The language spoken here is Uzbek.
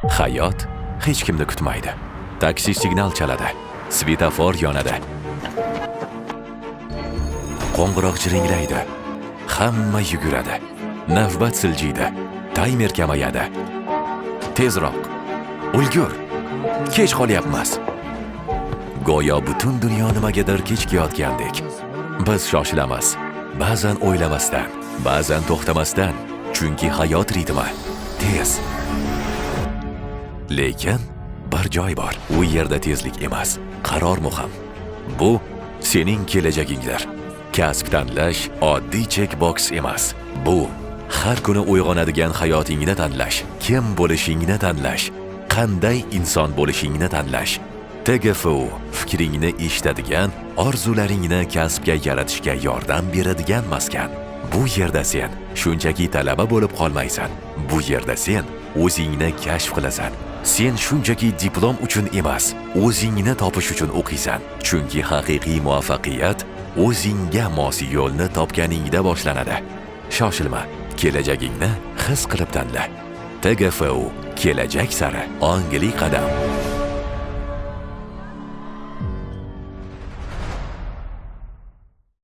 Hayot hech kimni kutmaydi. Taksi signal chaladi. Svetofor yonadi. Qo'ng'iroq jiringlaydi. Hamma yuguradi. Navbat siljiydi. Taymer kamayadi. Tezroq. Ulgur. Kech qolyapmiz. Go'yo butun dunyo nimagadir kechikayotgandek. Biz shoshilamiz. Ba'zan o'ylamasdan, ba'zan to'xtamasdan, chunki hayot ritmi tez. Lekin bir joy bor. U yerda tezlik emas, qaror muhim. Bu sening kelajagingdir. Kasb tanlash oddiy checkbox emas. Bu har kuni uyg'onadigan hayotingni tanlash, kim bo'lishingni tanlash, qanday inson bo'lishingni tanlash. TGFU fikringni eshitadigan, orzularingni kasbga yaratishga yordam beradigan maskan. Bu yerda sen shunchaki talaba bo'lib qolmaysan. Bu yerda sen o'zingni kashf qilasan. Sen shunchaki diplom uchun emas, o'zingni topish uchun o'qiysan. Chunki haqiqiy muvaffaqiyat o'zingga mos yo'lni topganingda boshlanadi. Shoshilma, kelajagingni his qilib tanla. TGFU, kelajak sari ongli qadam.